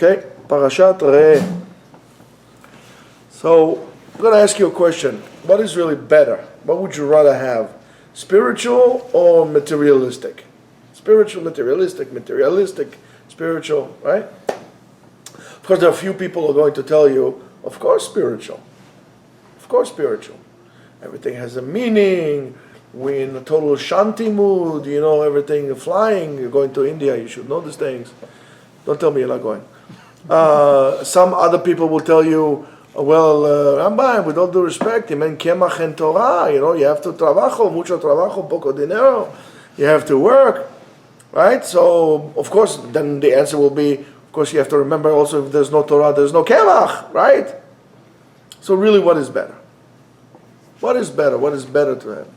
Okay, Parashat Re. So, I'm going to ask you a question. What is really better? What would you rather have? Spiritual or materialistic? Spiritual, materialistic, spiritual, right? Of course, there are a few people who are going to tell you, of course spiritual. Of course spiritual. Everything has a meaning. We're in a total shanti mood, everything flying. You're going to India, you should know these things. Don't tell me you're not going. Some other people will tell you, well, Ramban, with all due respect, men kemach en Torah, you have to trabajo, mucho trabajo, poco dinero. You have to work, right? So, of course, then the answer will be, of course, you have to remember also if there's no Torah, there's no kemach, right? So really, what is better? What is better? What is better to have?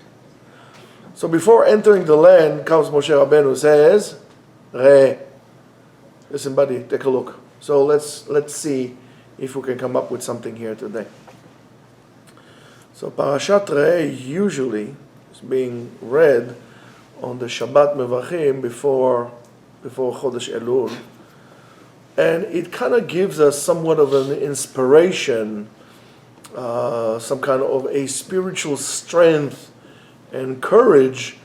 So before entering the land, comes Moshe Rabbeinu, says, Re. Listen, buddy, take a look. So let's see if we can come up with something here today. So Parashat Re usually is being read on the Shabbat Mevachim before Chodesh Elul, and it kind of gives us somewhat of an inspiration, some kind of a spiritual strength and courage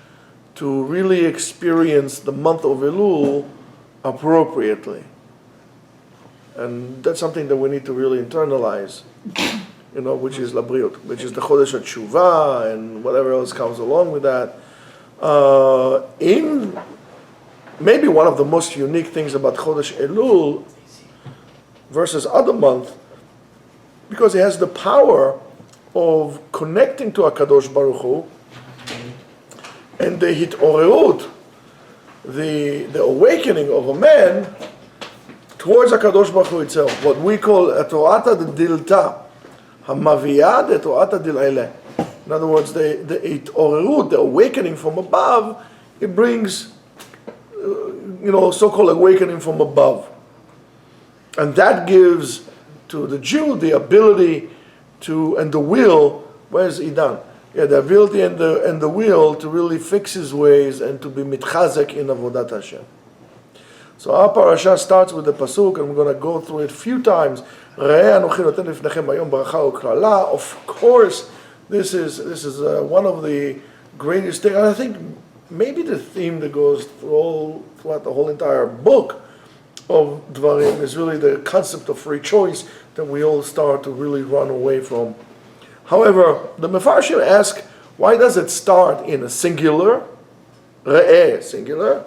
to really experience the month of Elul appropriately. And that's something that we need to really internalize, which is Labriut, which is the Chodesh HaTshuvah and whatever else comes along with that. In maybe one of the most unique things about Chodesh Elul versus other months, because it has the power of connecting to HaKadosh Baruch Hu, and the hitorerut, the awakening of a man towards HaKadosh Baruch Hu itself, what we call Torata Dilta, Hamaviyah de Torata Dil'ele. In other words, the hitorerut, the awakening from above, it brings, so-called awakening from above. And that gives to the Jew the ability and the will, where's Idan? Yeah, the ability and the will to really fix his ways and to be mitchazek in Avodat Hashem. So our parasha starts with the pasuk, and we're going to go through it a few times. Of course, this is one of the greatest things. I think maybe the theme that goes throughout the whole entire book of Dvarim is really the concept of free choice that we all start to really run away from. However, the Mefarshim ask, why does it start in a singular? Re'eh, singular.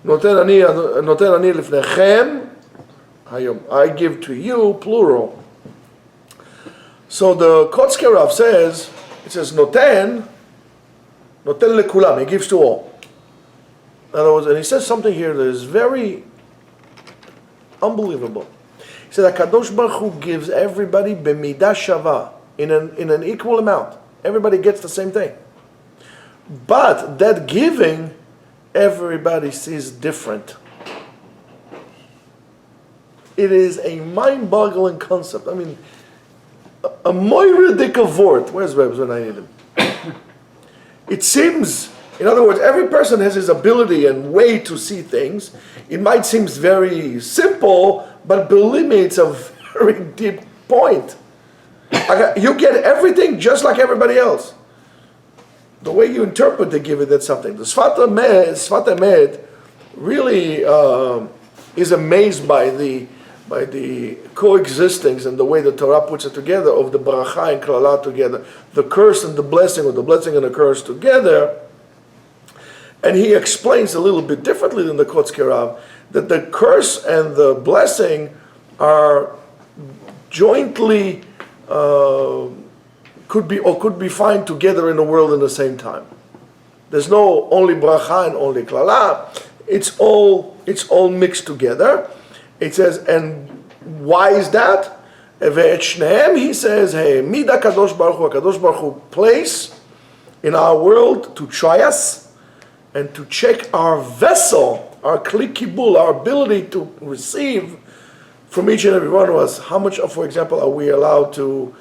Noten ani lifnechem hayom. I give to you, plural. So the Kotzker Rav says, it says noten lekulam, he gives to all. In other words, and he says something here that is very unbelievable. He said, HaKadosh Baruch Hu gives everybody b'midah shava, in an equal amount. Everybody gets the same thing. But that giving, everybody sees different. It is a mind-boggling concept. I mean, a moira de kavort. Where's Rebs when I need him? It seems, in other words, every person has his ability and way to see things. It might seem very simple, but believe me, it's a very deep point. You get everything just like everybody else. The way you interpret the given, that's something. The Sfat Emet really is amazed by the coexistence and the way the Torah puts it together of the Baracha and Klala together, the curse and the blessing, or the blessing and the curse together. And he explains a little bit differently than the Kotzker Rav that the curse and the blessing are jointly could be found together in the world in the same time. There's no only bracha and only klala. It's all mixed together. It says, and why is that? He says, hey, mida kadosh baruch hu place in our world to try us and to check our vessel, our kli kibul, our ability to receive from each and every one of us. How much, for example, are we allowed to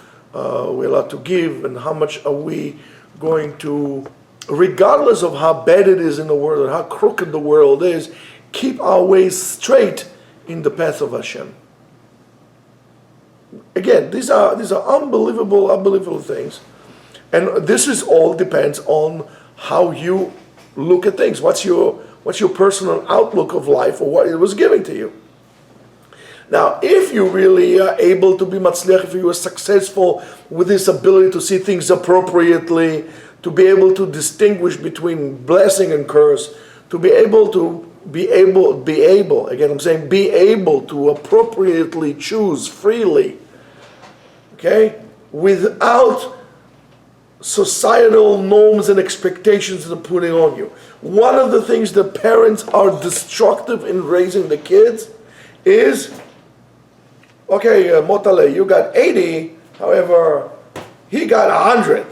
give, and how much are we going to, regardless of how bad it is in the world and how crooked the world is, keep our ways straight in the path of Hashem. Again, these are unbelievable things. And this is all depends on how you look at things. What's your personal outlook of life, or what it was giving to you? Now, if you really are able to be matzliach, if you are successful with this ability to see things appropriately, to be able to distinguish between blessing and curse, to be able to be able to appropriately choose freely, okay, without societal norms and expectations that are putting on you. One of the things that parents are destructive in raising the kids is, okay, Motale, you got 80, however, he got 100.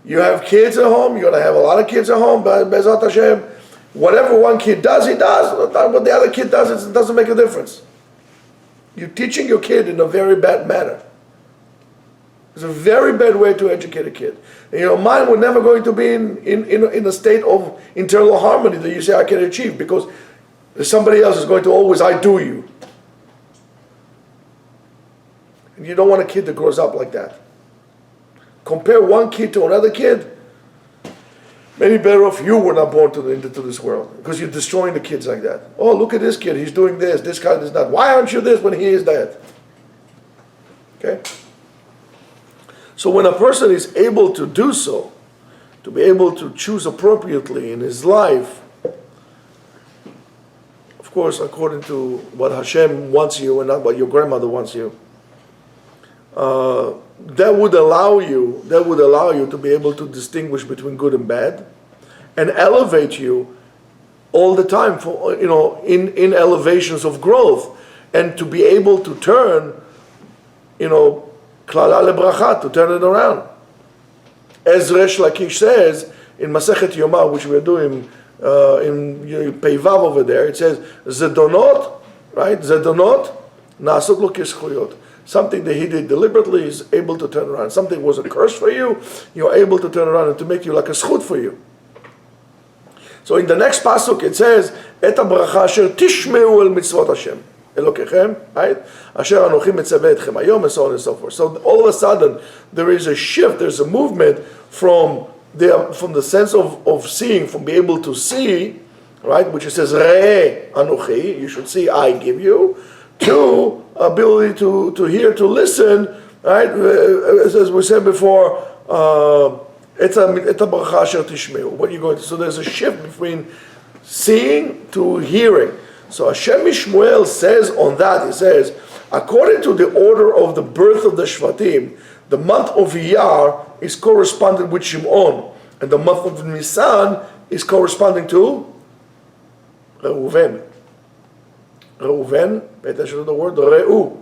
You have kids at home, you're going to have a lot of kids at home, but Bezat Hashem, whatever one kid does, he does. What the other kid does, it doesn't make a difference. You're teaching your kid in a very bad manner. It's a very bad way to educate a kid. And, mine were never going to be in a state of internal harmony that you say I can achieve, because somebody else is going to always outdo you. And you don't want a kid that grows up like that. Compare one kid to another kid, maybe better off you were not born into this world, because you're destroying the kids like that. Oh, look at this kid, he's doing this guy is that. Why aren't you this when he is that? Okay? So when a person is able to do so, to be able to choose appropriately in his life, of course, according to what Hashem wants you and not what your grandmother wants you, that would allow you to be able to distinguish between good and bad, and elevate you all the time for in elevations of growth, and to be able to turn klala lebracha, to turn it around. As Resh Lakish says in Masechet Yomah, which we are doing in Peivav over there, it says zedonot, right? Zedonot nasot lo keshchuyot. Something that he did deliberately is able to turn around. Something was a curse for you, you're able to turn around and to make you like a schut for you. So in the next pasuk it says, Et habracha asher tishmeu el mitzvot Hashem Elokechem, right? Asher anochi metzaveh etchem hayom, and so on and so forth. So all of a sudden there is a shift, there's a movement from the sense of seeing, from being able to see, right, which it says Re'eh anochi, you should see, I give you, to ability to hear, to listen, right? As we said before, what are you going to? So there's a shift between seeing to hearing. So Hashem Mishmuel says on that, he says, according to the order of the birth of the Shvatim, the month of Iyar is corresponding with Shimon, and the month of Nisan is corresponding to Reuven. Reuven, pay attention to the word, Re'u,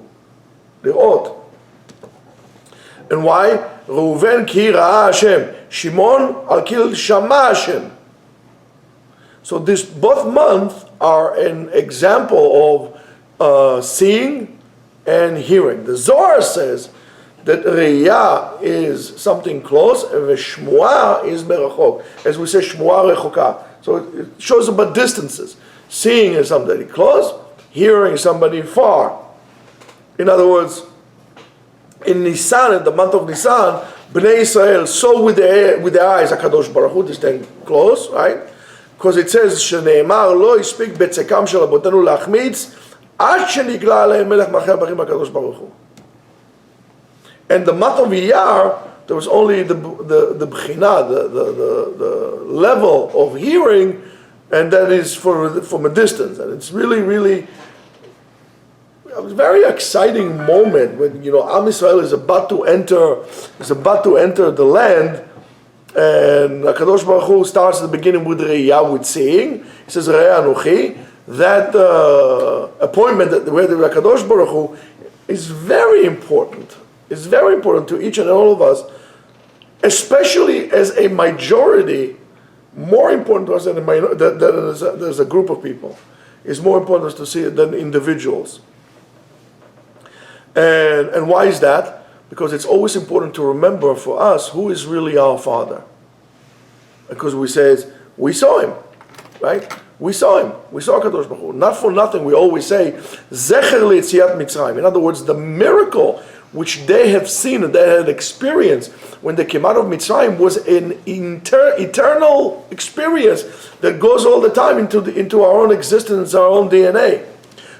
Le'ot. And why? Reuven ki ra'a Hashem. Shimon al kil shama Hashem. So this both months are an example of seeing and hearing. The Zohar says that Re'iyah is something close, and Shmuah is merachok. As we say, Shmuah rechoka. So it shows about distances. Seeing is somebody close, hearing somebody far. In other words, in Nisan, in the month of Nisan, Bnei Israel saw with the eyes HaKadosh Baruch Hu, they stand close, right? Because it says, Shneimar lo yispik betzekam shel rabotenu lachmitz ad shenigla alehem melech macher barim HaKadosh Baruch Hu. And the month of Iyar, there was only the bchina, the level of hearing, and that is from a distance. And it's really, really a very exciting moment when Am Yisrael is about to enter the land, and HaKadosh Baruch Hu starts at the beginning with Re'iyah, with seeing. He says Re'eh Anochi. That appointment where the HaKadosh Baruch Hu is very important. It's very important to each and all of us, especially as a majority. More important to us than there's a group of people. It's more important to see it than individuals. And why is that? Because it's always important to remember for us who is really our Father. Because we saw Him, right? We saw him. We saw Kadosh Baruch Hu. Not for nothing, we always say, Zecher L'Yetziat Mitzrayim. In other words, the miracle which they have seen and they had experienced when they came out of Mitzrayim was an eternal experience that goes all the time into our own existence, our own DNA.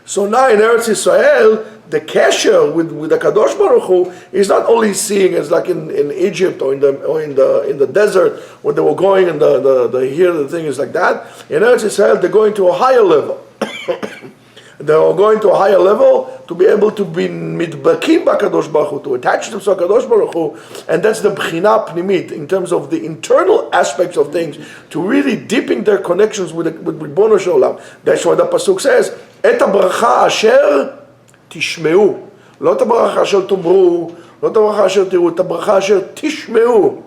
So now in Eretz Yisrael, the kesher with the Kadosh Baruch Hu is not only seeing as like in Egypt or in the desert where they were going and the thing is like that. In Eretz Yisrael, they're going to a higher level. They are going to a higher level to be able to be mitbakim b'Kadosh Baruch Hu, to attach themselves to Kadosh Baruch Hu, and that's the b'china pnimit in terms of the internal aspects of things, to really deepen their connections with Ribono Shel Olam. That's why the pasuk says, "Et habracha asher tishmeu," לא את הברכה אשר תאמרו, לא את הברכה אשר תראו, את הברכה אשר תשמעו.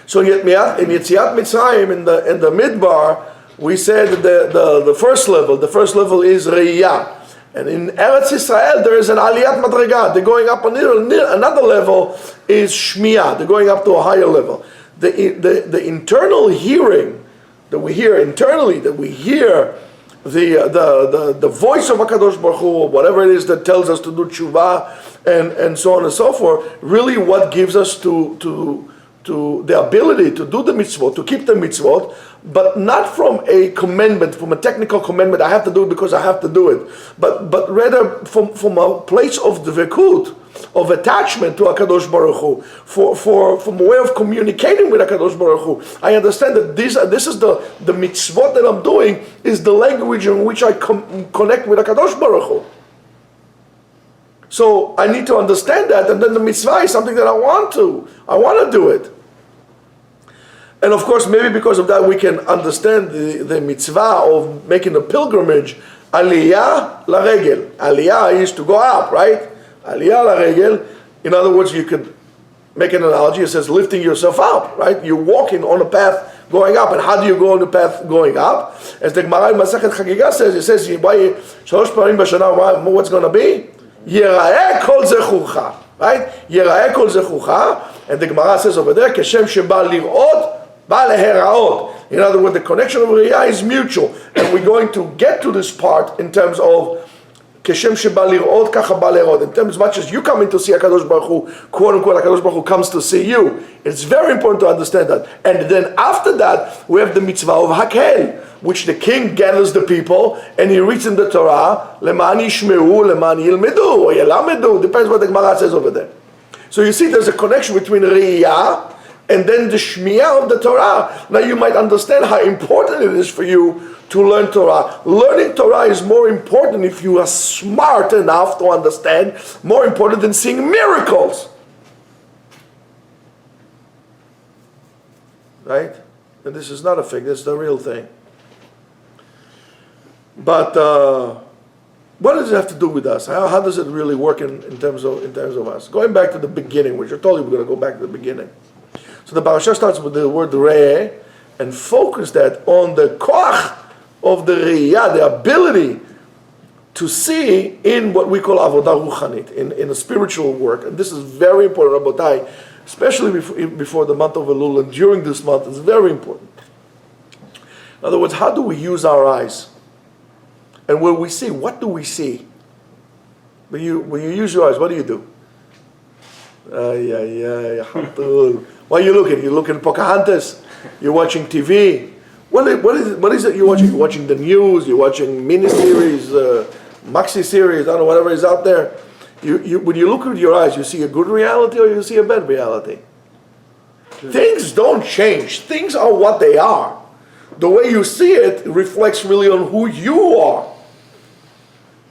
So in Yetziat Mitzrayim in the Midbar, we said that the first level is Re'iyah. And in Eretz Yisrael, there is an Aliyat Madrega. They're going up another level is Shmiyah. They're going up to a higher level. The internal hearing that we hear internally, that we hear the voice of HaKadosh Baruch Hu, or whatever it is that tells us to do tshuva, and so on and so forth, really what gives us to the ability to do the mitzvot, to keep the mitzvot, but not from a commandment, from a technical commandment, I have to do it because I have to do it, but rather from a place of dvekut, of attachment to HaKadosh Baruch Hu, from a way of communicating with HaKadosh Baruch Hu. I understand that this is the mitzvot that I'm doing is the language in which I connect with HaKadosh Baruch Hu. So I need to understand that, and then the mitzvah is something that I want to do it. And of course, maybe because of that, we can understand the mitzvah of making a pilgrimage. Aliyah la regel. Aliyah is to go up, right? Aliyah la regel. In other words, you could make an analogy. It says lifting yourself up, right? You're walking on a path going up. And how do you go on the path going up? As the Gemara in Masechet Chagiga says, it says, what's going to be? Yera'eh kol zechucha, right? Yera'eh kol zechucha. And the Gemara says over there, Keshem sheba lir'ot, ba lehera'ot. In other words, the connection of Riyah is mutual. And we're going to get to this part in terms of Keshem sheba lir'ot, kacha ba lehera'ot. In terms as much as you come in to see HaKadosh Baruch Hu, quote unquote, HaKadosh Baruch Hu comes to see you. It's very important to understand that. And then after that, we have the mitzvah of Hakel, which the king gathers the people and he reads in the Torah, Leman yishmeu, leman yilmedu, or yelamedu, depends what the Gemara says over there. So you see there's a connection between Riyah and then the Shmiyah of the Torah. Now you might understand how important it is for you to learn Torah. Learning Torah is more important if you are smart enough to understand, more important than seeing miracles. Right? And this is not a fake, this is the real thing. But what does it have to do with us? How does it really work in terms of us? Going back to the beginning, which I told you we're going to go back to the beginning. So the Parashat starts with the word Re'eh and focus that on the koach of the Re'iyah, the ability to see in what we call avodah ruchanit, in a spiritual work. And this is very important, Rabotai, especially before the month of Elul, and during this month, it's very important. In other words, how do we use our eyes? And when we see, what do we see? When you use your eyes, what do you do? What are you looking? You're looking at Pocahontas? You're watching TV? What is it you're watching? You're watching the news, you're watching miniseries, maxi series, I don't know, whatever is out there. When you look with your eyes, you see a good reality or you see a bad reality? Things don't change. Things are what they are. The way you see it reflects really on who you are.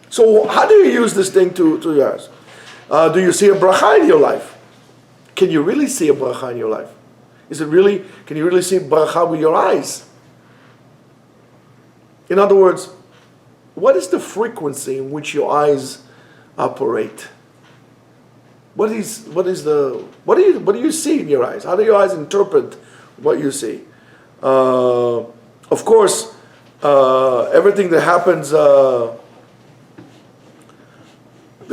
So how do you use this thing to your eyes? Do you see a bracha in your life? Can you really see a bracha in your life? Can you really see bracha with your eyes? In other words, what is the frequency in which your eyes operate? What do you see in your eyes? How do your eyes interpret what you see? Of course, everything that happens, the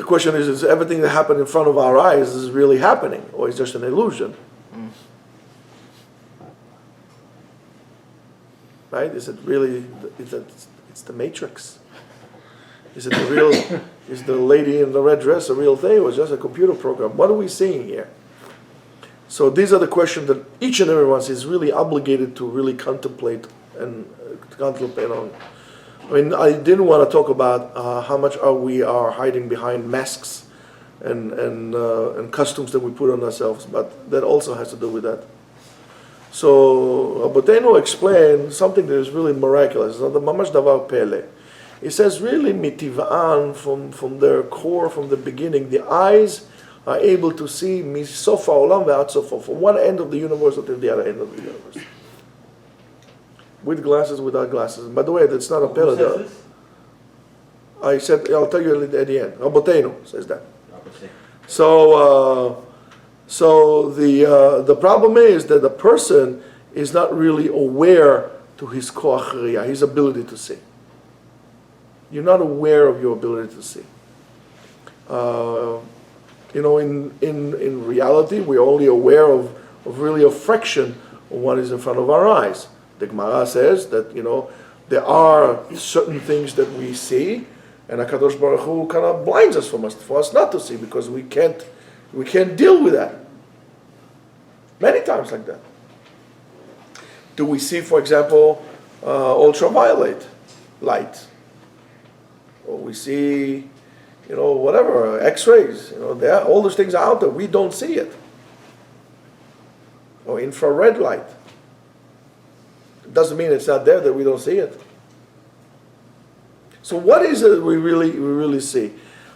question is everything that happened in front of our eyes is really happening, or is just an illusion? right? Is it really? It's the Matrix? Is it the real? Is the lady in the red dress a real thing, or just a computer program? What are we seeing here? So these are the questions that each and every one is really obligated to really contemplate and contemplate on. I mean, I didn't want to talk about how much we are hiding behind masks and costumes that we put on ourselves, but that also has to do with that. So Rabbeinu explained something that is really miraculous. The Mamash Davar Pele. He says, really, mitiv'an, from their core, from the beginning, the eyes are able to see misof ha'olam ve'ad sofo, from one end of the universe until the other end of the universe. With glasses, without glasses. By the way, that's not a pele. I said, I'll tell you at the end. Rabbeinu says that. So the problem is that the person is not really aware to his koach riyah, his ability to see. You're not aware of your ability to see. In reality, we're only aware of really a fraction of what is in front of our eyes. The Gemara says that, there are certain things that we see, and HaKadosh Baruch Hu kind of blinds us for us not to see, because we can't deal with that. Many times like that. Do we see, for example, ultraviolet light? Or we see, whatever, X-rays. All those things are out there. We don't see it. Or infrared light. It doesn't mean it's not there that we don't see it. So what is it we really see?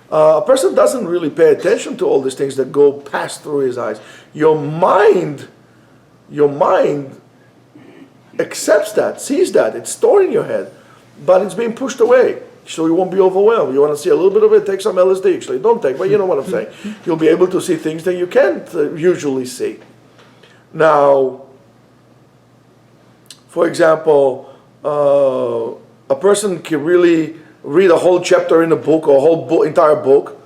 A person doesn't really pay attention to all these things that go past through his eyes. Your mind accepts that, sees that, it's stored in your head, but it's being pushed away. So you won't be overwhelmed. You want to see a little bit of it, take some LSD. Actually, don't take, but you know what I'm saying. You'll be able to see things that you can't usually see. Now, for example, a person can really read a whole chapter in a book or a whole entire book,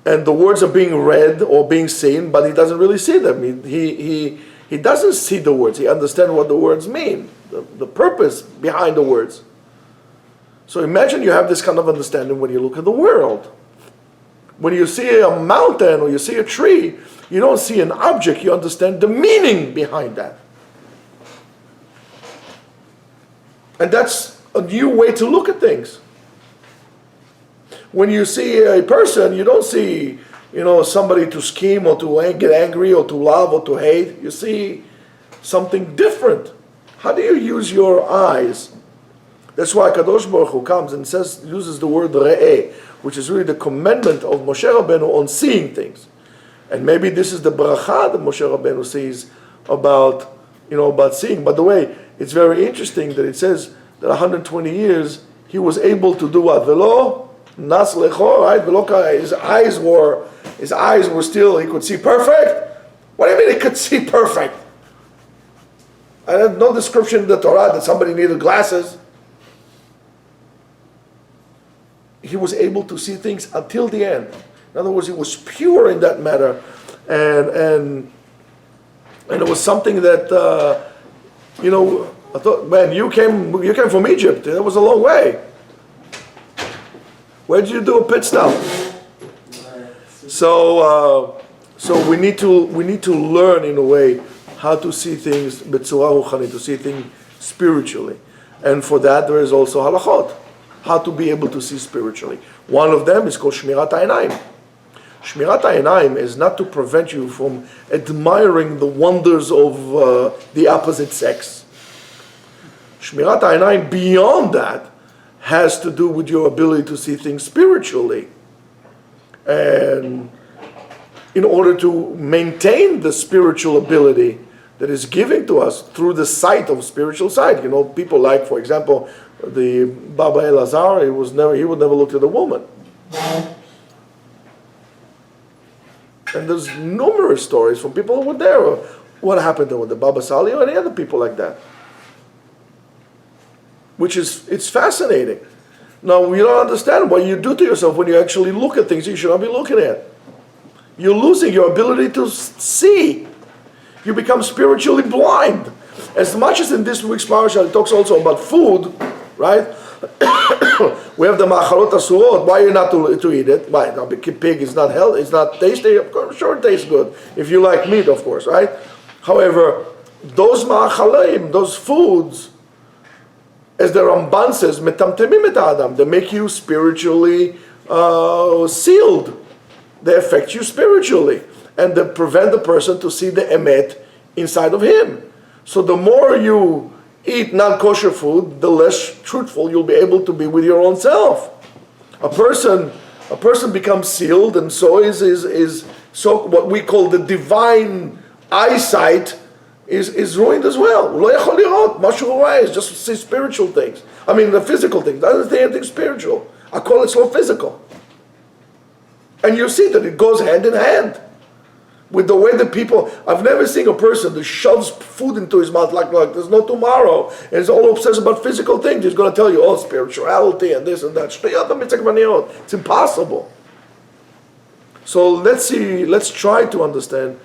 and the words are being read or being seen, but he doesn't really see them. He doesn't see the words. He understands what the words mean, the purpose behind the words. So imagine you have this kind of understanding when you look at the world. When you see a mountain or you see a tree, you don't see an object, you understand the meaning behind that. And that's a new way to look at things. When you see a person, you don't see, somebody to scheme or to get angry or to love or to hate. You see something different. How do you use your eyes? That's why Kadosh Baruch Hu comes and uses the word re'eh, which is really the commandment of Moshe Rabbeinu on seeing things. And maybe this is the bracha that Moshe Rabbeinu sees about seeing. By the way, it's very interesting that it says that 120 years he was able to do what? Velo nas lecho, right? His eyes were still, he could see perfect. What do you mean he could see perfect? I have no description in the Torah that somebody needed glasses. He was able to see things until the end. In other words, he was pure in that matter, and it was something that I thought, man, you came from Egypt. That was a long way. Where did you do a pit stop? So we need to learn in a way how to see things b'tzura ruchani, to see things spiritually, and for that there is also halachot. How to be able to see spiritually. One of them is called Shmirat HaEinayim. Shmirat HaEinayim is not to prevent you from admiring the wonders of the opposite sex. Shmirat HaEinayim, beyond that, has to do with your ability to see things spiritually. And in order to maintain the spiritual ability that is given to us through the sight of spiritual sight. People like, for example, the Baba Elazar, he would never look at a woman. And there's numerous stories from people who were there. What happened with the Baba Sali or any other people like that. It's fascinating. Now, you don't understand what you do to yourself when you actually look at things you should not be looking at. You're losing your ability to see. You become spiritually blind. As much as in this week's Parashat it talks also about food, right? We have the ma'achalot asurot. Why are you not to eat it? Why? No, pig is not healthy. It's not tasty. Of course, sure it tastes good if you like meat, of course, right? However, those ma'achalim, those foods, as the Ramban says, metamtemim et adam, they make you spiritually sealed. They affect you spiritually, and they prevent the person to see the emet inside of him. So the more you eat non-kosher food, the less truthful you'll be able to be with your own self. A person becomes sealed, and so is so what we call the divine eyesight is ruined as well. Lo yachol lirot, mashu ro'eh, is just see spiritual things. I mean the physical things. Doesn't say anything spiritual. I call it so physical. And you see that it goes hand in hand with the way that people. I've never seen a person that shoves food into his mouth like there's no tomorrow, and is all obsessed about physical things. He's going to tell you, oh, spirituality and this and that. It's impossible. So let's try to understand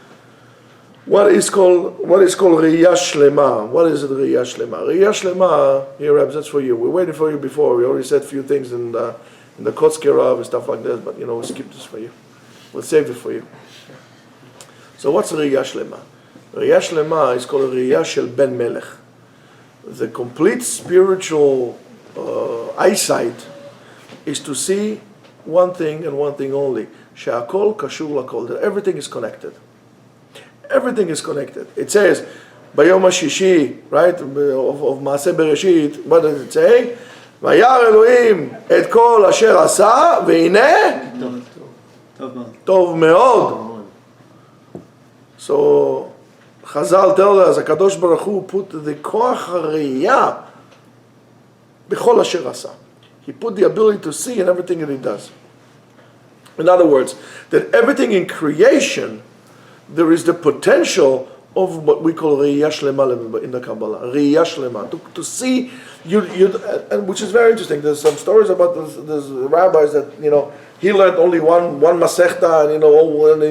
what is called Riyah Shlema. What is it, Riyah Shlema? Riyah Shlema, here, Rabs, that's for you. We're waiting for you before. We already said a few things in the Kotzke Rav and stuff like this, but we'll skip this for you. We'll save it for you. So what's Riyah Shlema? Riyah Shlema is called Riyah Shel Ben Melech. The complete spiritual eyesight is to see one thing and one thing only. She'akol kashur lakol. That everything is connected. Everything is connected. It says, Bayom HaShishi, right, of Maaseh Bereshit, what does it say? Vayar Elohim et kol asher asa, ve'ineh tov meod. So, Chazal tell us, HaKadosh Baruch Hu put the koach hariyah b'chol asher asa. He put the ability to see in everything that he does. In other words, that everything in creation, there is the potential of what we call Riyah Shlema in the Kabbalah. Riyah Shlema. To see, and which is very interesting. There's some stories about there's rabbis that, he learned only one Masechta, and and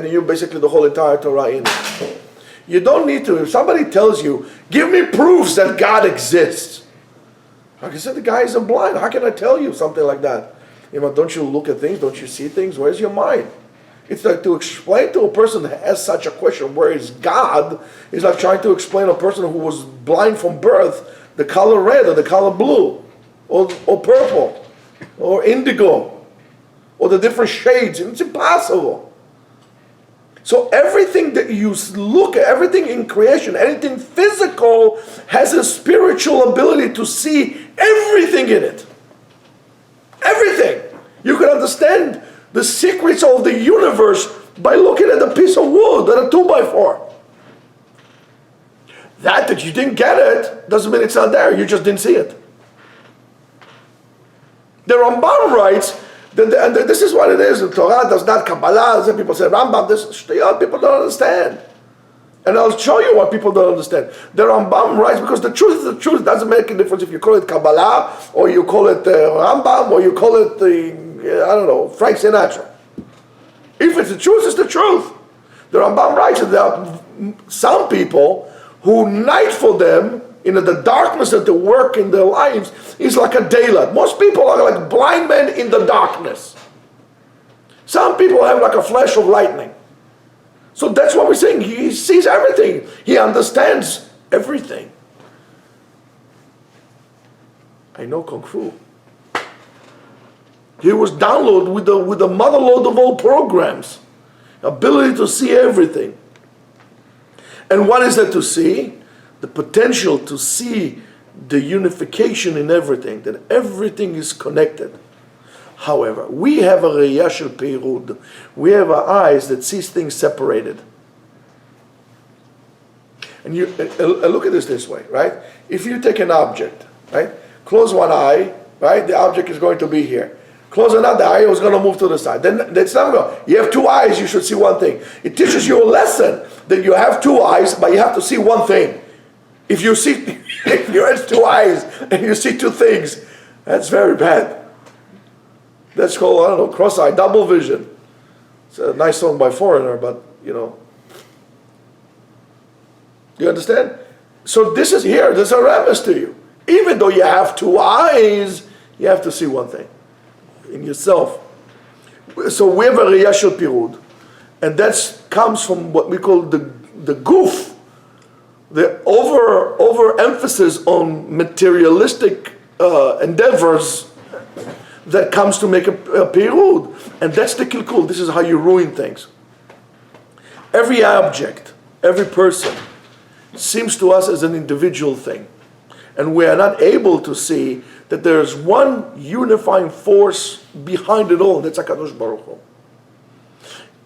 he knew basically the whole entire Torah in it. You don't need to. If somebody tells you, give me proofs that God exists. Like I said, the guy isn't blind. How can I tell you something like that? Don't you look at things? Don't you see things? Where's your mind? It's like to explain to a person that has such a question, where is God, is like trying to explain a person who was blind from birth the color red or the color blue or purple or indigo or the different shades. It's impossible. So everything that you look at, everything in creation, anything physical has a spiritual ability to see everything in it. Everything. You can understand the secrets of the universe by looking at a piece of wood, at a 2x4. That you didn't get it doesn't mean it's not there. You just didn't see it. The Rambam writes, and this is what it is. The Torah does not Kabbalah. Some people say Rambam. People don't understand. And I'll show you what people don't understand. The Rambam writes, because the truth is the truth. It doesn't make a difference if you call it Kabbalah, or you call it Rambam, or you call it Frank Sinatra. If it's the truth, it's the truth. The Rambam writes that there are some people who night for them, the darkness that they work in their lives, is like a daylight. Most people are like blind men in the darkness. Some people have like a flash of lightning. So that's what we're saying. He sees everything. He understands everything. I know Kung Fu. He was downloaded with the motherload of all programs. Ability to see everything. And what is there to see? The potential to see the unification in everything, that everything is connected. However, we have a Riyah Shel Peirud. We have our eyes that sees things separated. And you look at this way, right? If you take an object, right? Close one eye, right? The object is going to be here. Close another eye, it's going to move to the side. Then it's not going. You have two eyes, you should see one thing. It teaches you a lesson that you have two eyes, but you have to see one thing. If you have two eyes and you see two things, that's very bad. That's called, cross-eye, double vision. It's a nice song by Foreigner, but, You understand? So this is here, there's a remiss to you. Even though you have two eyes, you have to see one thing in yourself. So we have a Riyah Shel Pirud, and that comes from what we call the goof, the overemphasis on materialistic endeavors that comes to make a pirud, and that's the kilkul. This is how you ruin things. Every object, every person seems to us as an individual thing, and we are not able to see that there is one unifying force behind it all. That's HaKadosh Baruch Hu.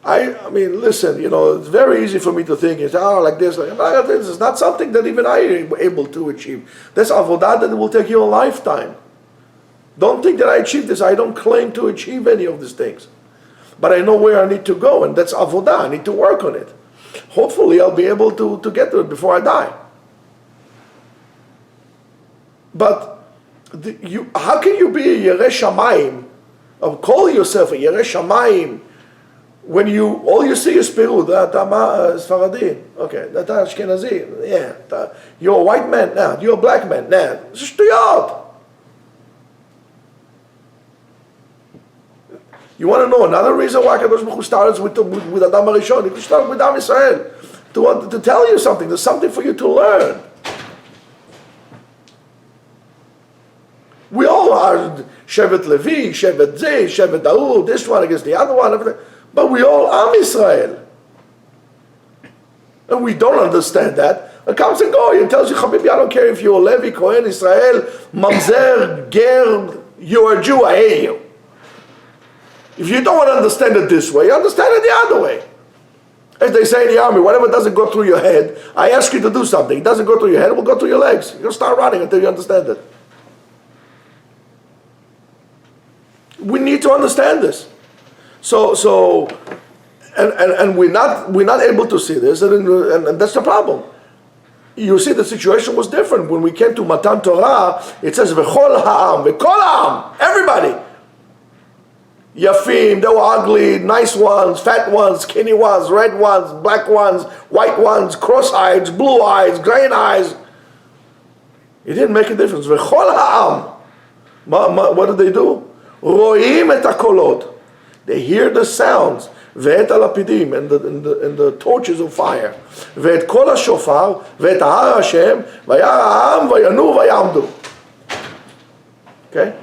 I mean, listen, it's very easy for me to think, like this. This is not something that even I am able to achieve. That's avodah that will take you a lifetime. Don't think that I achieved this. I don't claim to achieve any of these things. But I know where I need to go, and that's avodah. I need to work on it. Hopefully I'll be able to get to it before I die. But how can you be a Yereh Shamayim, or call yourself a Yereh Shamayim, when all you see is pirud? Sfaradi, okay, Ashkenazi, yeah. You're a white man, nah. You're a black man, nah. It's shtuyot. You want to know another reason why Kadosh Baruch Hu starts with Adam HaRishon? He could start with Am Yisrael to tell you something. There's something for you to learn. We all are Shevet Levi, Shevet Zeh, Shevet Daud, this one against the other one, everything. But we all Am Yisrael. And we don't understand that. It comes and goes. It tells you, Habibi, I don't care if you're Levi, Kohen, Israel, Mamzer, Ger, you're a Jew, I hate you. If you don't want to understand it this way, you understand it the other way. As they say in the army, whatever doesn't go through your head, I ask you to do something. It doesn't go through your head, it will go through your legs. You're going to start running until you understand it. We need to understand this. And we're not able to see this, and that's the problem. You see, the situation was different. When we came to Matan Torah, it says, V'chol ha'am, v'kol ha'am, everybody. Yafim, they were ugly, nice ones, fat ones, skinny ones, red ones, black ones, white ones, cross-eyed, blue eyes, green eyes. It didn't make a difference. V'chol ha'am. What did they do? Ro'im et hakolot. They hear the sounds. Ve'et halapidim, and the torches of fire. Ve'et kol hashofar, ve'et har Hashem, v'yar ha'am, v'yanu, v'yamdu. Okay?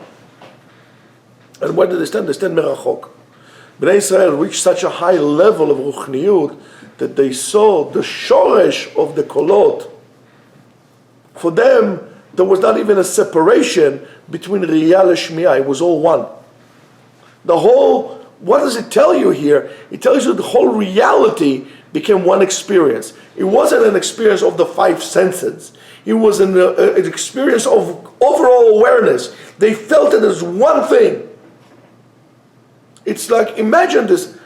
And where did they stand? They stand merachok. Bnei Israel reached such a high level of ruchniyut that they saw the shoresh of the kolot. For them, there was not even a separation between Riyah and Shmi'ah. It was all one. What does it tell you here? It tells you the whole reality became one experience. It wasn't an experience of the five senses. It was an experience of overall awareness. They felt it as one thing. It's like, imagine this,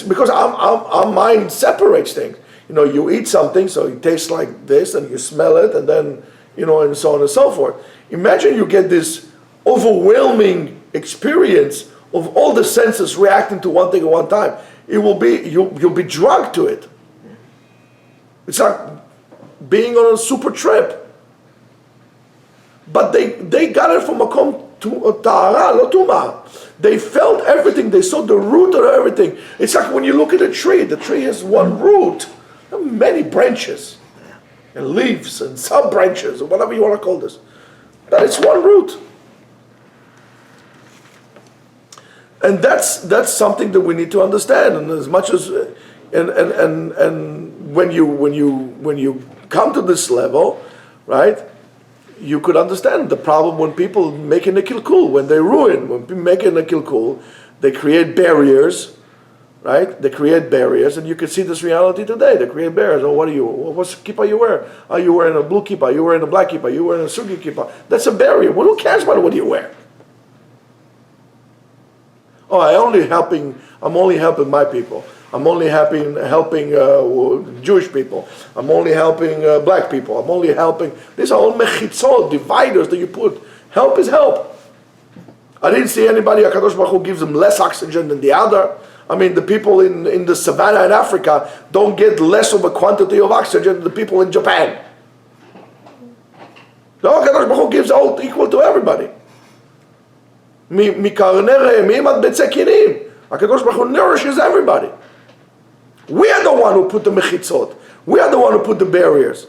because our mind separates things. You eat something, so it tastes like this, and you smell it, and then, and so on and so forth. Imagine you get this overwhelming experience of all the senses reacting to one thing at one time. It will be, you'll be drugged to it. It's like being on a super trip. But they got it from Makom Tahara, lo Tumah. They felt everything. They saw the root of everything. It's like when you look at a tree. The tree has one root. There are many branches and leaves and sub-branches or whatever you want to call this. But it's one root. And that's something that we need to understand. And as much as and when you come to this level, right? You could understand the problem when people make a kilkul, when they ruin, when people make a kilkul, they create barriers, right? They create barriers, and you can see this reality today. They create barriers. Oh, what's kippah you wear? Are you wearing a blue kippah? Are you wearing a black kippah? Are you wearing a sugi kippah? That's a barrier. Well, who cares about what you wear? Oh, I'm only helping my people. I'm only helping Jewish people. I'm only helping black people. I'm only helping. These are all mechitzot, dividers that you put. Help is help. I didn't see anybody, HaKadosh Baruch Hu gives them less oxygen than the other. I mean, the people in the savannah in Africa don't get less of a quantity of oxygen than the people in Japan. No, HaKadosh Baruch Hu gives all equal to everybody. מקרני מבצע קינים. HaKadosh Baruch Hu nourishes everybody. We are the one who put the mechitzot. We are the one who put the barriers.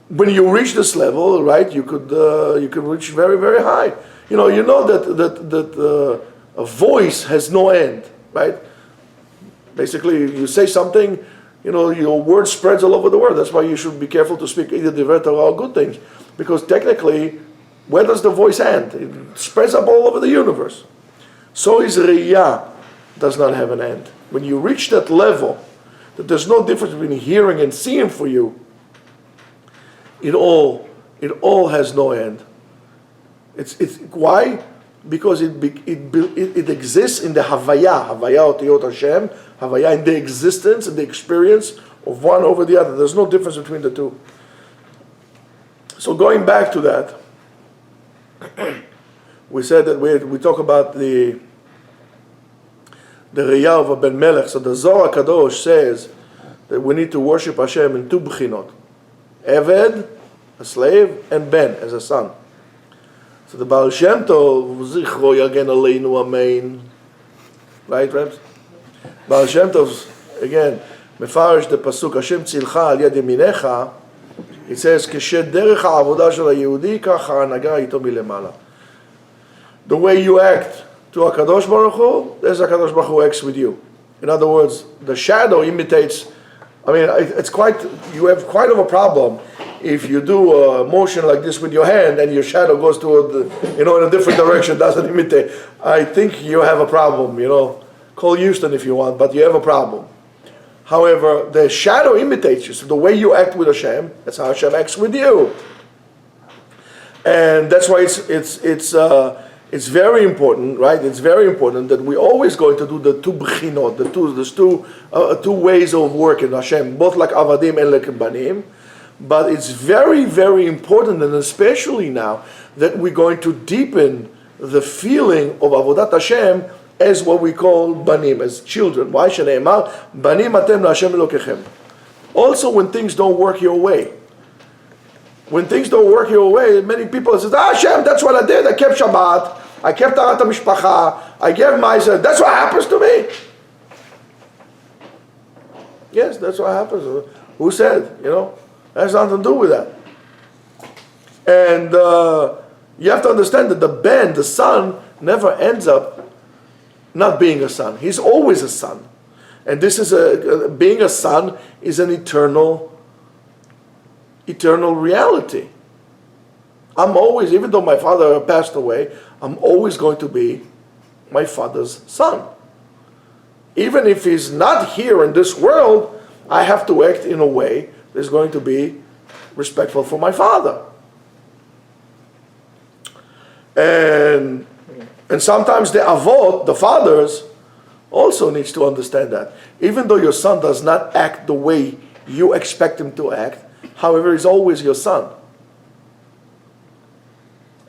When you reach this level, right, you could reach very, very high. You know that a voice has no end, right? Basically, you say something, your word spreads all over the world. That's why you should be careful to speak either divrei Torah or good things, because technically, where does the voice end? It spreads up all over the universe. So is Riyah does not have an end. When you reach that level, that there's no difference between hearing and seeing for you, it all has no end. It's why? Because it exists in the Havaya Otiyot Hashem, Havaya, in the existence and the experience of one over the other. There's no difference between the two. So going back to that, we said that we talk about the Riyah of a Ben Melech. So the Zohar Kadosh says that we need to worship Hashem in two b'chinot: Eved, a slave, and Ben, as a son. So the Baal Shem Tov, Zichro Yagen Aleinu Amen. Right, Rebs? Baal Shem Tov, again, Mefarish the Pasuk, Hashem tzilcha al yad yaminecha, it says, Keshe derech ha'avodah shel ha'yehudi, kach ha'anaga ito milemala. The way you act to HaKadosh Baruch Hu, there's HaKadosh Baruch Hu acts with you. In other words, the shadow imitates, you have quite of a problem if you do a motion like this with your hand and your shadow goes toward in a different direction, doesn't imitate. I think you have a problem, Call Houston if you want, but you have a problem. However, the shadow imitates you. So the way you act with Hashem, that's how Hashem acts with you. And that's why it's very important, right? It's very important that we're always going to do the two b'chinot, there's two ways of working Hashem, both like avadim and like banim. But it's very, very important, and especially now, that we're going to deepen the feeling of avodat Hashem as what we call banim, as children. Why shene'emar banim atem laHashem Elokechem? Also, when things don't work your way. When things don't work your way, many people say, Hashem, that's what I did. I kept Shabbat. I kept Tarat HaMishpacha. I gave Ma'aser. That's what happens to me. Yes, that's what happens. Who said, That has nothing to do with that. And you have to understand that the son, never ends up not being a son. He's always a son. And this is being a son is an eternal reality. I'm always, even though my father passed away, I'm always going to be my father's son. Even if he's not here in this world, I have to act in a way that is going to be respectful for my father. And sometimes the avot, the fathers, also needs to understand that. Even though your son does not act the way you expect him to act, however, he's always your son.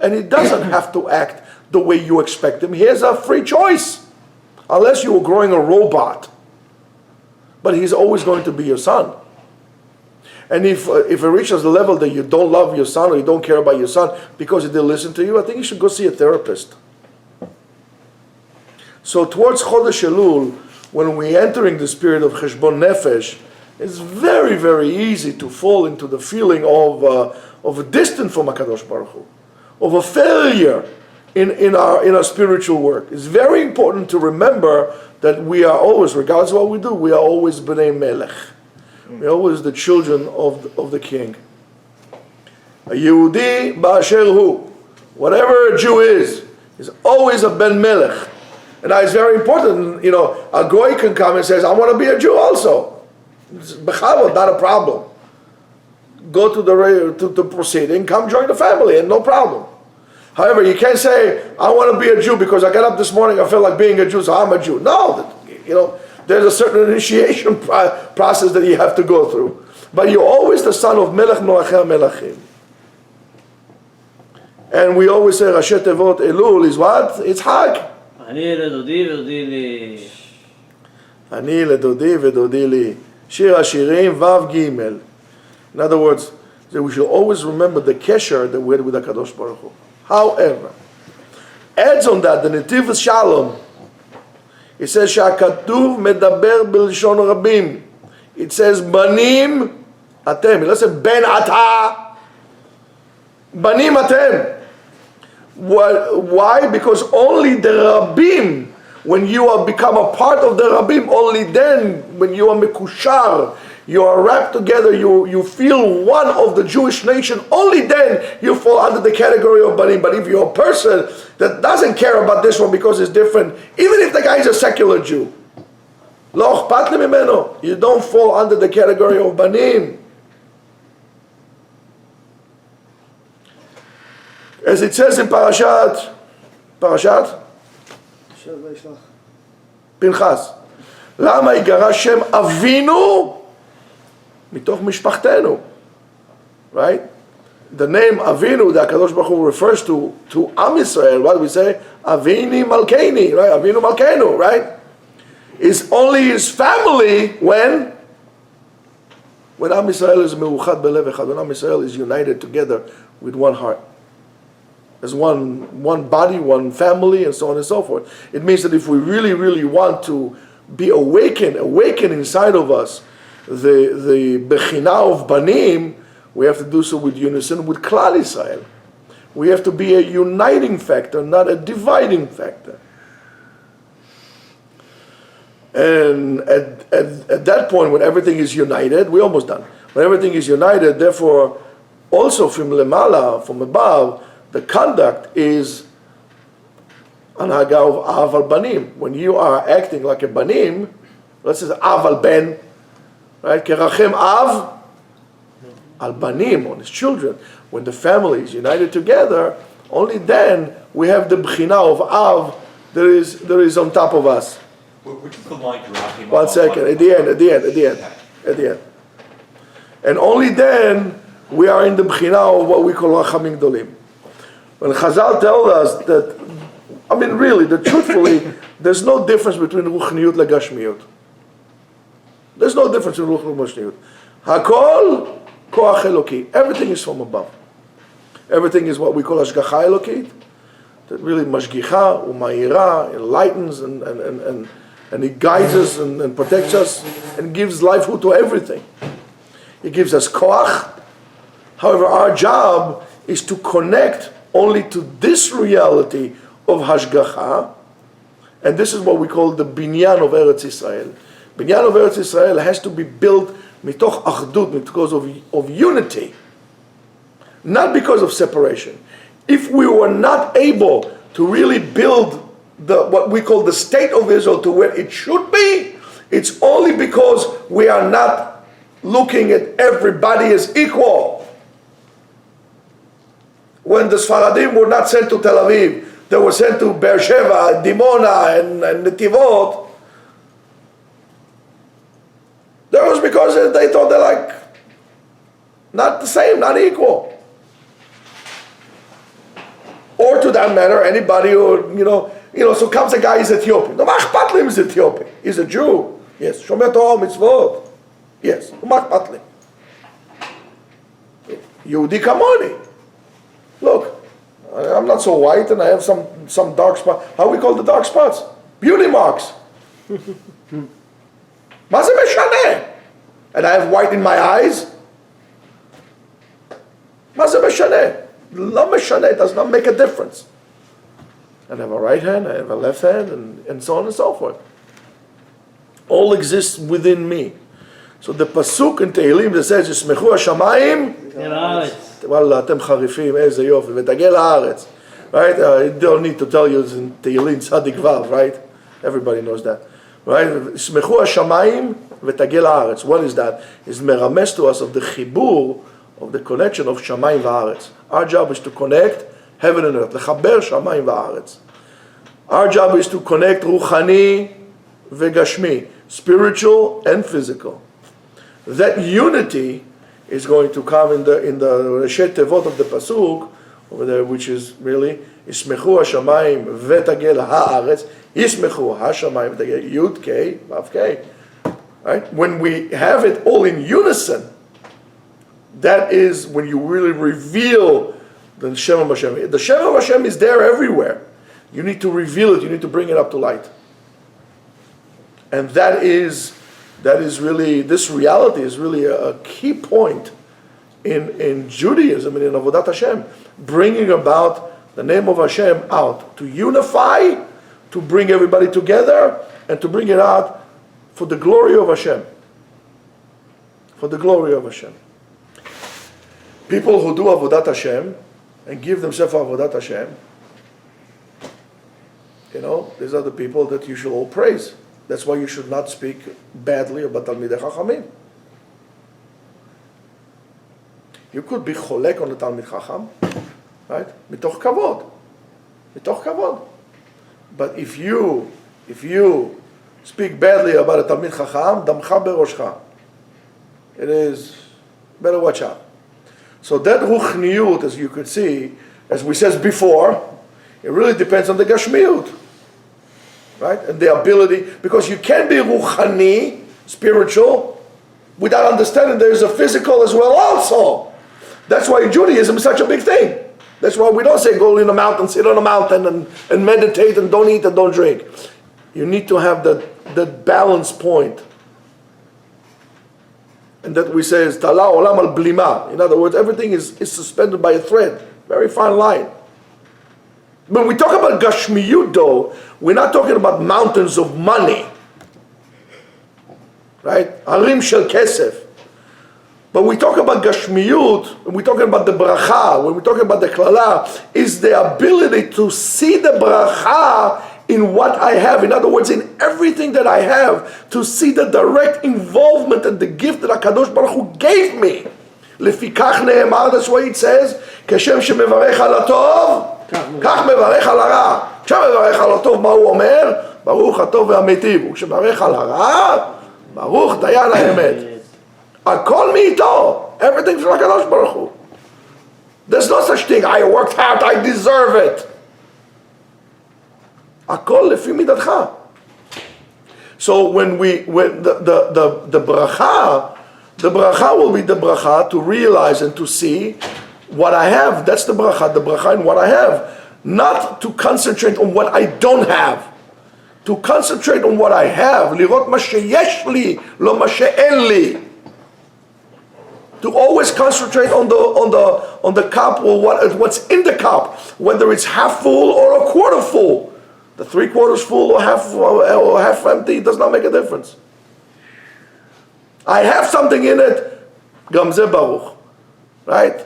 And he doesn't have to act the way you expect him. He has a free choice. Unless you were growing a robot. But he's always going to be your son. And if it reaches the level that you don't love your son or you don't care about your son because he didn't listen to you, I think you should go see a therapist. So towards Chodesh Elul, when we're entering the spirit of Cheshbon Nefesh, it's very, very easy to fall into the feeling of a distance from HaKadosh Baruch Hu, of a failure in our spiritual work. It's very important to remember that we are always, regardless of what we do, we are always Bnei Melech. We're always the children of the king. A Yehudi ba'asher hu. Whatever a Jew is always a Ben Melech. And that is very important. A Goy can come and says, I want to be a Jew also. It's b'chavod, not a problem. Go to the proceeding, come join the family, and no problem. However, you can't say, I want to be a Jew because I got up this morning, I feel like being a Jew, so I'm a Jew. No, there's a certain initiation process that you have to go through. But you're always the son of Melech Melachim Melachim. And we always say, Rashi Tevot Elul is what? It's Hag. Ani ledodi ודודי לי. אני לדודי ודודי לי. שיר השירים, ו' ג'. In other words, that we should always remember the kesher that we had with HaKadosh Baruch Hu. However, adds on that the Netiv Shalom. It says שהכתוב מדבר בלשון רבים. It says בנים אתם. It doesn't say בן אתה. בנים אתם. Why? Because only the Rabbim, when you are become a part of the Rabbim, only then, when you are mekushar, you are wrapped together, you feel one of the Jewish nation, only then you fall under the category of Banim. But if you're a person that doesn't care about this one because it's different, even if the guy is a secular Jew, lo אכפת לי ממנו, you don't fall under the category of Banim. As it says in Parashat פנחס, למה יגרע שם אבינו מתוך משפחתנו? Right? The name Avinu, the HaKadosh Baruch Hu refers to Am Yisrael. What do we say? Avini Malkeini, right? Avinu Malkeinu, right? Is only his family when Am Yisrael is meuchad belev echad, when Am Yisrael is united together with one heart. As one body, one family, and so on and so forth. It means that if we really, really want to be awaken inside of us the Bechina of Banim, we have to do so with unison with Klal Yisrael. We have to be a uniting factor, not a dividing factor. And at that point, when everything is united, we're almost done. When everything is united, therefore, also from Lemala, from above, the conduct is anhaga of Av al Banim. When you are acting like a Banim, let's say Av al Ben, right? Kerachem Av al Banim, on his children. When the family is united together, only then we have the Bechina of Av that is on top of us. Which is the line Kerachem? 1 second, at the end. And only then we are in the Bechina of what we call Rachamim Gdolim. When Chazal tells us that, truthfully, there's no difference between Ruchniyut and Gashmiyut. There's no difference in Ruchniyut and Gashmiyut. Hakol Koach Eloki. Everything is from above. Everything is what we call Hashgacha Elokit. That really Mashgicha, Umayira, enlightens and He guides us and protects us and gives livelihood to everything. He gives us Koach. However, our job is to connect only to this reality of Hashgacha, and this is what we call the Binyan of Eretz Yisrael. Binyan of Eretz Yisrael has to be built mitoch achdut, because of unity, not because of separation. If we were not able to really build what we call the state of Israel to where it should be, it's only because we are not looking at everybody as equal. When the Sfaradim were not sent to Tel Aviv, they were sent to Beersheba, Dimona, and Netivot. That was because they thought they're like not the same, not equal. Or to that matter, anybody who, so comes a guy, he's Ethiopian. No, Machpatlim is Ethiopian. He's a Jew. Yes. Shomer Torah Mitzvot. Yes. Machpatlim. Yehudi Kamoni. Look, I'm not so white and I have some dark spots. How we call the dark spots? Beauty marks. מה זה משנה? And I have white in my eyes? מה זה משנה? לא משנה, it does not make a difference. And I have a right hand, I have a left hand, and so on and so forth. All exists within me. So the pasuk in Tehillim that says, ישמחו השמיים וואלה, אתם חריפים, איזה יופי, ותגיע לארץ. Right? I don't need to tell you it's in Tehillim Tzadik Vav, right? Everybody knows that. Right? ישמחו השמיים ותגיע לארץ. What is that? It's merames to us of the chibur, of the connection of shamayim va'aretz. Our job is to connect heaven and earth. לחבר shamayim va'aretz. Our job is to connect ruchani vegashmi, spiritual and physical. That unity is going to come in the Reshet Tevot of the Pasuk over there, which is really Yismechu HaShamayim Vetagel HaAretz. Yismechu HaShamayim Vetagel Yud Kei Vav Kei. Right? When we have it all in unison, That is when you really reveal the Shem of Hashem. The Shem of Hashem is there everywhere. You need to reveal it. You need to bring it up to light. And that is really, this reality is really a key point in Judaism and in Avodat Hashem, bringing about the name of Hashem out, to unify, to bring everybody together, and to bring it out for the glory of Hashem. For the glory of Hashem. People who do Avodat Hashem and give themselves Avodat Hashem, these are the people that you should all praise. That's why you should not speak badly about Talmidei Chachamim. You could be cholek on the Talmid Chacham, right? Mitoch kavod. Mitoch kavod. But if you speak badly about a Talmid Chacham, damcha beroshcha. It is, better watch out. So that ruchniyut, as you could see, as we said before, it really depends on the gashmiyut. Right? And the ability, because you can be ruchani, spiritual, without understanding there is a physical as well also. That's why Judaism is such a big thing. That's why we don't say go in a mountain, sit on a mountain and meditate and don't eat and don't drink. You need to have that balance point. And that we say is tala olam al blima. In other words, everything is suspended by a thread. Very fine line. When we talk about Gashmiyut though, we're not talking about mountains of money. Right? Harim shel kesef. But we talk about Gashmiyut, when we're talking about the bracha, when we're talking about the klala, is the ability to see the bracha in what I have. In other words, in everything that I have, to see the direct involvement and the gift that HaKadosh Baruch Hu gave me. Lefikach ne'emar, that's why it says, כשם שמברך על הטוב, כך מברך על הרע. כשמברך על הטוב, מה הוא אומר? ברוך הטוב והמיטיב. וכשמברך על הרע, ברוך דיין האמת. הכל מאיתו. Everything from HaKadosh Baruch Hu. There's no such thing, I worked hard, I deserve it. הכל לפי מידתך. So when the bracha will be the bracha to realize and to see what I have. That's the bracha in what I have. Not to concentrate on what I don't have. To concentrate on what I have. לראות מה שיש לי, לא מה שאין לי. To always concentrate on the cup or what's in the cup, whether it's half full or a quarter full. The 3/4 full or half empty does not make a difference. I have something in it. Gam ze baruch, right?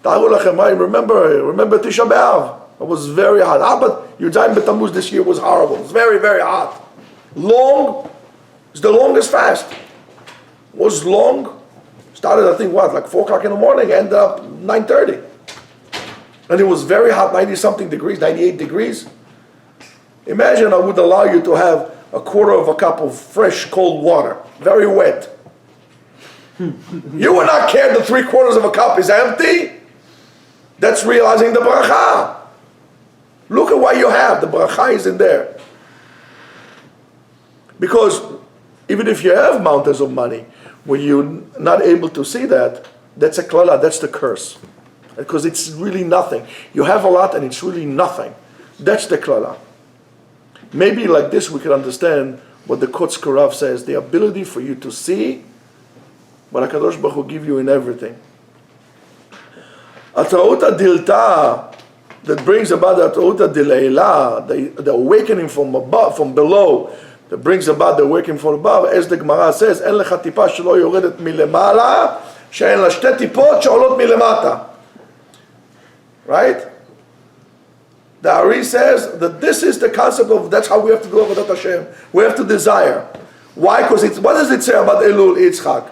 Taru lachem, right? Remember Tisha B'Av. It was very hot. But Yudzayin B'Tammuz this year was horrible. It was very, very hot. Long. It's the longest fast. It was long. Started, I think, like 4 o'clock in the morning, ended up 9:30. And it was very hot, 90-something degrees, 98 degrees. Imagine I would allow you to have a 1/4 of a cup of fresh, cold water, very wet. You would not care the 3/4 of a cup is empty? That's realizing the bracha. Look at what you have. The bracha is in there. Because even if you have mountains of money, when you're not able to see that, that's a klala, that's the curse. Because it's really nothing. You have a lot and it's really nothing. That's the klala. Maybe like this we can understand what the Kotz Karav says, the ability for you to see what HaKadosh Baruch Hu give you in everything. Atauta dilta, that brings about the atauta dileila, the awakening from above, from below, that brings about the awakening from above, as the Gemara says, אין לך טיפה שלא יורדת מלמעלה, שאין לה שתי טיפות שעולות מלמטה. Right? The Ari says that this is the concept of, that's how we have to do Avodat Hashem. We have to desire. Why? Because what does it say about Elul Yitzchak?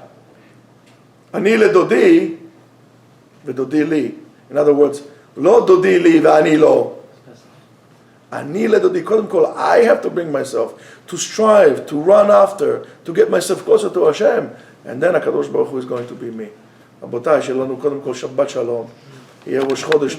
Ani ledodi v'dodi li. In other words, lo dodi li v'ani lo. Ani ledodi. Kodem kol, I have to bring myself to strive, to run after, to get myself closer to Hashem. And then HaKadosh Baruch Hu is going to be me. Rabotai, שלנו קודם כל שבת שלום. יהיה ראש חודש טוב.